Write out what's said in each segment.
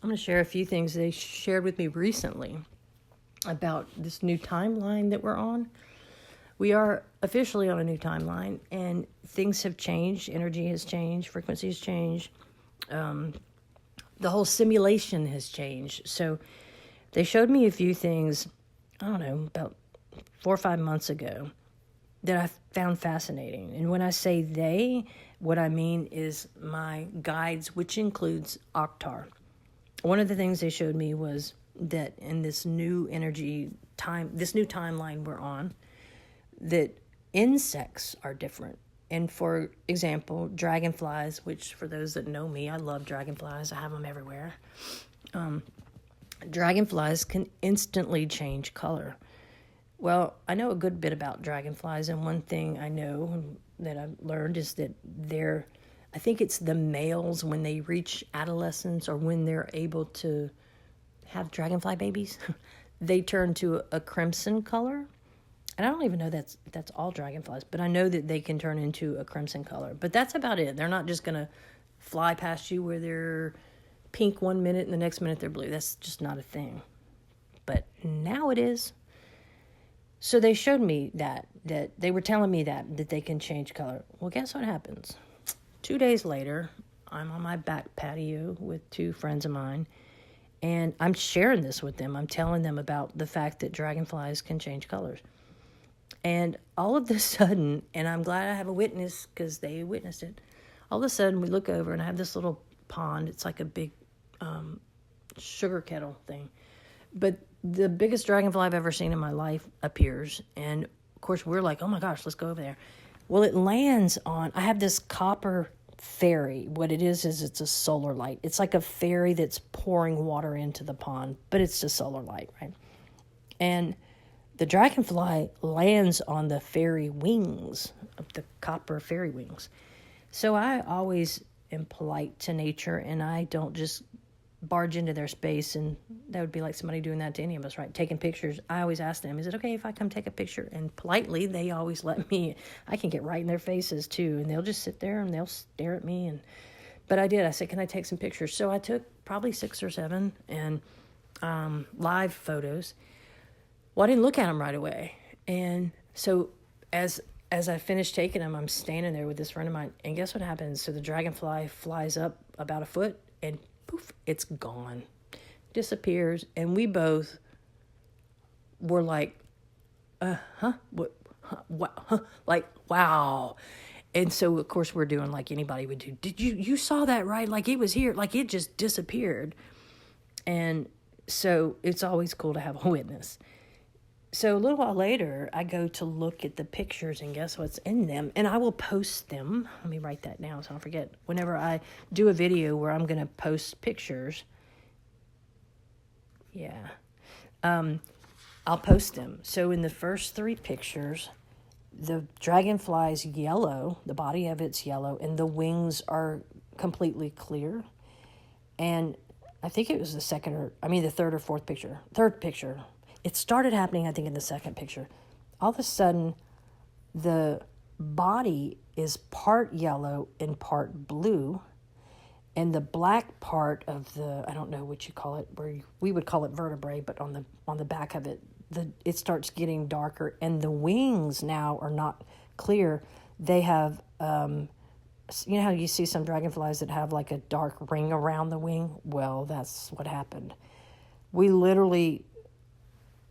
I'm going to share a few things they shared with me recently about this new timeline that we're on. We are officially on a new timeline, and things have changed. Energy has changed. Frequency has changed. The whole simulation has changed. So they showed me a few things, I don't know, about 4 or 5 months ago that I found fascinating. And when I say they, what I mean is my guides, which includes Oktar. One of the things they showed me was that in this new energy time, this new timeline we're on, that insects are different. And for example, dragonflies, which for those that know me, I love dragonflies. I have them everywhere. Dragonflies can instantly change color. Well, I know a good bit about dragonflies, and one thing I know that I've learned is that I think it's the males when they reach adolescence or when they're able to have dragonfly babies, they turn to a crimson color. And I don't even know that's all dragonflies, but I know that they can turn into a crimson color. But that's about it. They're not just going to fly past you where they're pink 1 minute and the next minute they're blue. That's just not a thing. But now it is. So they showed me that they were telling me that they can change color. Well, guess what happens? 2 days later, I'm on my back patio with two friends of mine, and I'm sharing this with them. I'm telling them about the fact that dragonflies can change colors. And all of a sudden, and I'm glad I have a witness because they witnessed it, all of a sudden we look over and I have this little pond. It's like a big sugar kettle thing. But the biggest dragonfly I've ever seen in my life appears. And of course, we're like, oh my gosh, let's go over there. Well, it lands on, I have this copper fairy. What it is it's a solar light. It's like a fairy that's pouring water into the pond, but it's just solar light, right? And the dragonfly lands on the fairy wings, of the copper fairy wings. So I always am polite to nature, and I don't just barge into their space, and that would be like somebody doing that to any of us, right? Taking pictures. I always ask them, is it okay if I come take a picture? And politely, they always let me. I can get right in their faces too, and they'll just sit there and they'll stare at me. But I did. I said, can I take some pictures? So I took probably 6 or 7 and live photos. Well, I didn't look at them right away. And so as I finished taking them, I'm standing there with this friend of mine, and guess what happens? So the dragonfly flies up about a foot, and poof, it's gone. Disappears. And we both were like, like, wow. And so, of course, we're doing like anybody would do. Did you saw that, right? Like it was here, like it just disappeared. And so it's always cool to have a witness. So a little while later, I go to look at the pictures, and guess what's in them? And I will post them. Let me write that down so I don't forget. Whenever I do a video where I'm going to post pictures, I'll post them. So in the first 3 pictures, the dragonfly's yellow, the body of it's yellow, and the wings are completely clear. And I think it was the third or fourth picture. Third picture. It started happening, I think, in the second picture. All of a sudden, the body is part yellow and part blue, and the black part of the, I don't know what you call it, we would call it vertebrae, but on the back of it, it starts getting darker, and the wings now are not clear. They have, you know how you see some dragonflies that have like a dark ring around the wing? Well, that's what happened. We literally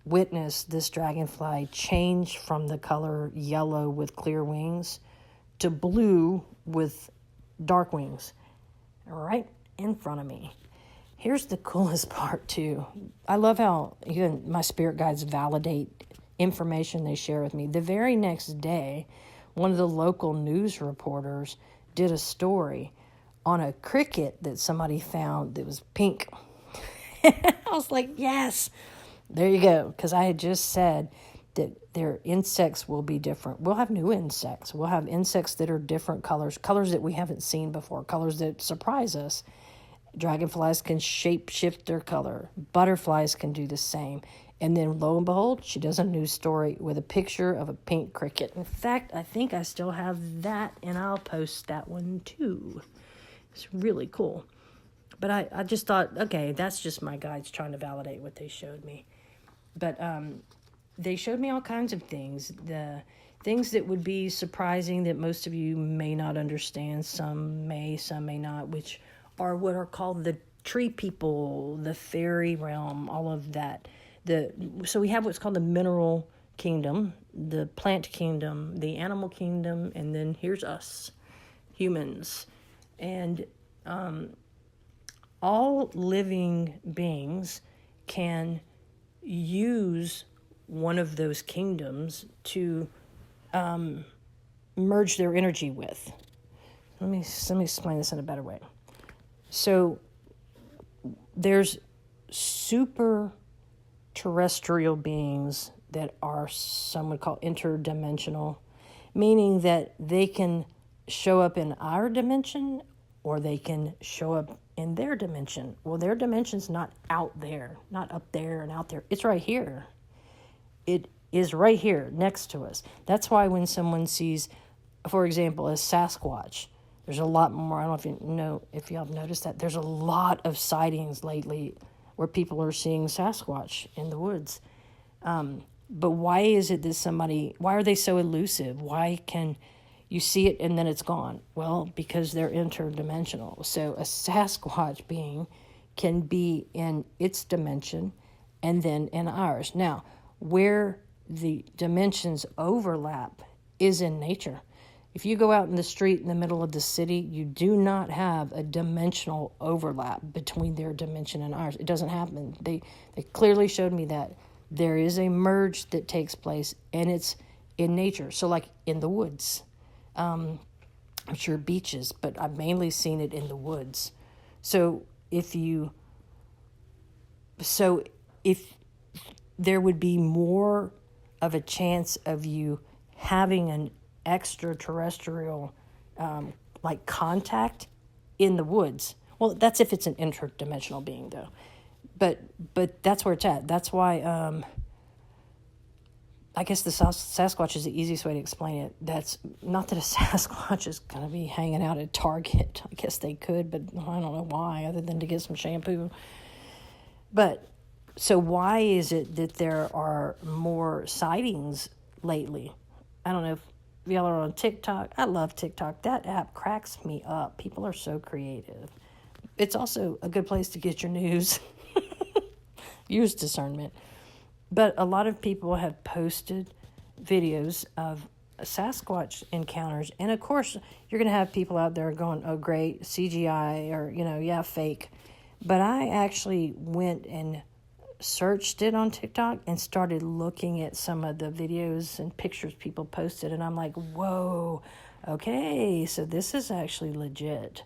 witnessed this dragonfly change from the color yellow with clear wings to blue with dark wings right in front of me. Here's the coolest part too. I love how even my spirit guides validate information they share with me. The very next day, one of the local news reporters did a story on a cricket that somebody found that was pink. I was like, yes. There you go, because I had just said that their insects will be different. We'll have new insects. We'll have insects that are different colors that we haven't seen before, colors that surprise us. Dragonflies can shape shift their color. Butterflies can do the same. And then lo and behold, she does a news story with a picture of a pink cricket. In fact, I think I still have that, and I'll post that one too. It's really cool. But I just thought, okay, that's just my guides trying to validate what they showed me. But they showed me all kinds of things. The things that would be surprising that most of you may not understand. Some may not, which are what are called the tree people, the fairy realm, all of that. So we have what's called the mineral kingdom, the plant kingdom, the animal kingdom, and then here's us, humans. And all living beings can use one of those kingdoms to merge their energy with. Let me explain this in a better way. So there's super terrestrial beings that are, some would call, interdimensional, meaning that they can show up in our dimension or they can show up in their dimension. Well, their dimension's not out there, not up there and out there. It's right here. It is right here next to us. That's why when someone sees, for example, a Sasquatch, there's a lot more. I don't know if y'all have noticed that. There's a lot of sightings lately where people are seeing Sasquatch in the woods. But why is it that why are they so elusive? Why can you see it and then it's gone? Well, because they're interdimensional. So a Sasquatch being can be in its dimension and then in ours. Now, where the dimensions overlap is in nature. If you go out in the street in the middle of the city, you do not have a dimensional overlap between their dimension and ours. It doesn't happen. They clearly showed me that there is a merge that takes place, and it's in nature. So like in the woods, I'm sure beaches, but I've mainly seen it in the woods. So if there would be more of a chance of you having an extraterrestrial like contact in the woods. Well, that's if it's an interdimensional being, though. But that's where it's at. That's why I guess the Sasquatch is the easiest way to explain it. That's not that a Sasquatch is going to be hanging out at Target. I guess they could, but I don't know why, other than to get some shampoo. But so why is it that there are more sightings lately? I don't know if y'all are on TikTok. I love TikTok. That app cracks me up. People are so creative. It's also a good place to get your news. Use discernment. But a lot of people have posted videos of Sasquatch encounters. And of course, you're going to have people out there going, oh, great, CGI, or, yeah, fake. But I actually went and searched it on TikTok and started looking at some of the videos and pictures people posted. And I'm like, whoa, okay, so this is actually legit.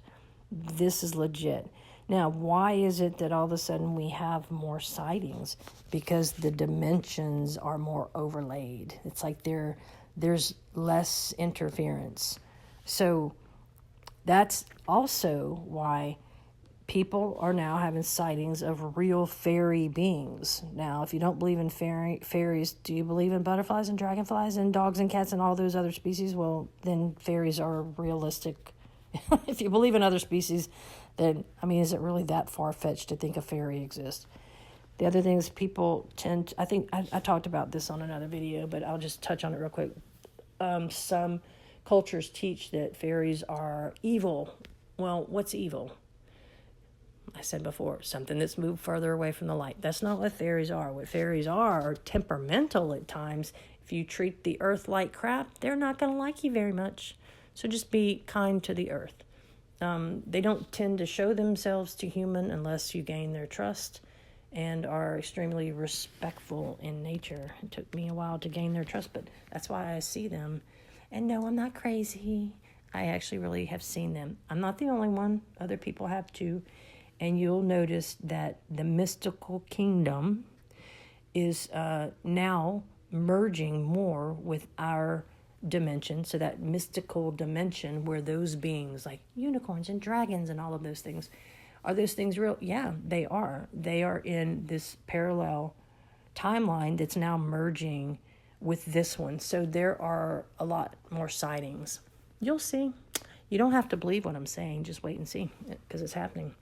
This is legit. Now, why is it that all of a sudden we have more sightings? Because the dimensions are more overlaid. It's like there's less interference. So that's also why people are now having sightings of real fairy beings. Now, if you don't believe in fairies, do you believe in butterflies and dragonflies and dogs and cats and all those other species? Well, then fairies are realistic. If you believe in other species, then, is it really that far-fetched to think a fairy exists? The other thing is people I think I talked about this on another video, but I'll just touch on it real quick. Some cultures teach that fairies are evil. Well, what's evil? I said before, something that's moved further away from the light. That's not what fairies are. What fairies are temperamental at times. If you treat the earth like crap, they're not going to like you very much. So just be kind to the earth. They don't tend to show themselves to human unless you gain their trust and are extremely respectful in nature. It took me a while to gain their trust, but that's why I see them. And no, I'm not crazy. I actually really have seen them. I'm not the only one. Other people have too. And you'll notice that the mystical kingdom is now merging more with our dimension. So that mystical dimension where those beings like unicorns and dragons and all of those things, are those things real? Yeah, they are. They are in this parallel timeline that's now merging with this one. So there are a lot more sightings. You'll see. You don't have to believe what I'm saying. Just wait and see, because it's happening.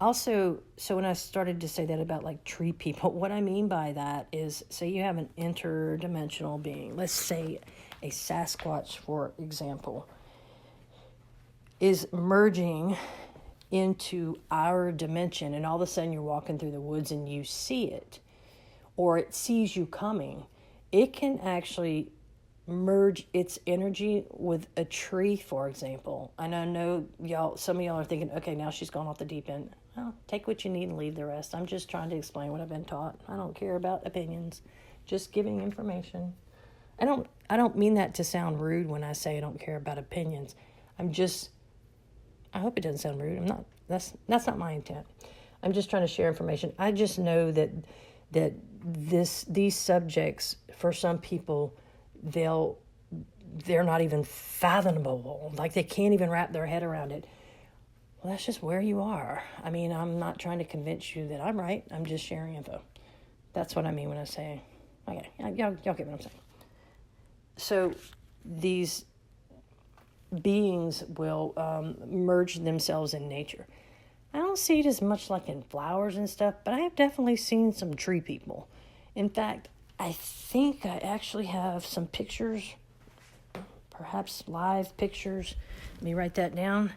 Also, so when I started to say that about like tree people, what I mean by that is, say you have an interdimensional being, let's say a Sasquatch, for example, is merging into our dimension, and all of a sudden you're walking through the woods and you see it, or it sees you coming. It can actually merge its energy with a tree, for example. And I know y'all, some of y'all are thinking, okay, now she's gone off the deep end. Well, take what you need and leave the rest. I'm just trying to explain what I've been taught. I don't care about opinions, just giving information. I don't mean that to sound rude when I say I don't care about opinions. I hope it doesn't sound rude. That's not my intent. I'm just trying to share information. I just know that these subjects, for some people, they're not even fathomable. Like they can't even wrap their head around it. Well, that's just where you are. I mean, I'm not trying to convince you that I'm right. I'm just sharing info. That's what I mean when I say, okay, y'all get what I'm saying. So these beings will merge themselves in nature. I don't see it as much like in flowers and stuff, but I have definitely seen some tree people. In fact, I think I actually have some pictures, perhaps live pictures. Let me write that down.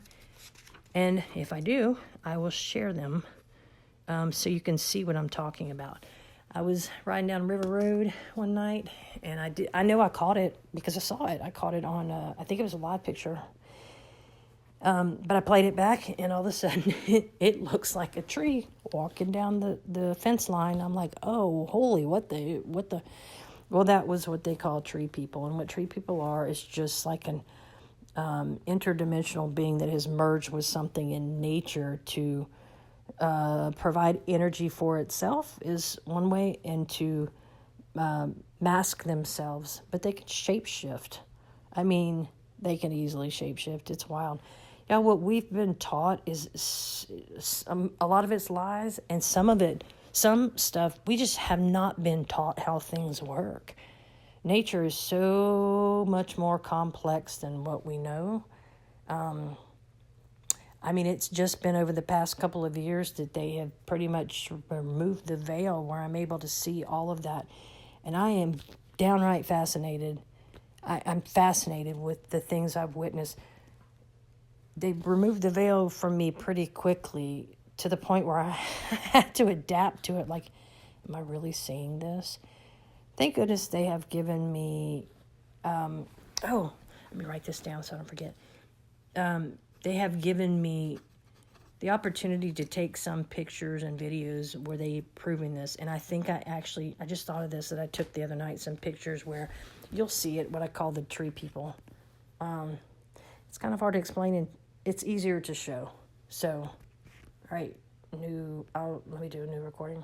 And if I do, I will share them so you can see what I'm talking about. I was riding down River Road one night, and I know I caught it because I saw it. I caught it on, I think it was a live picture. But I played it back, and all of a sudden, it looks like a tree walking down the fence line. I'm like, oh, holy, what the... Well, that was what they call tree people. And what tree people are is just like an interdimensional being that has merged with something in nature to provide energy for itself is one way, and to mask themselves. But they can shapeshift. I mean, they can easily shapeshift. It's wild. Yeah, what we've been taught is a lot of it's lies, and some stuff, we just have not been taught how things work. Nature is so much more complex than what we know. I mean, it's just been over the past couple of years that they have pretty much removed the veil where I'm able to see all of that. And I am downright fascinated. I'm fascinated with the things I've witnessed. They removed the veil from me pretty quickly to the point where I had to adapt to it. Like, am I really seeing this? Thank goodness they have given me, let me write this down so I don't forget. They have given me the opportunity to take some pictures and videos where they proving this. And I think I just thought of this, that I took the other night, some pictures where you'll see it, what I call the tree people. It's kind of hard to explain, and it's easier to show. So, all right, let me do a new recording.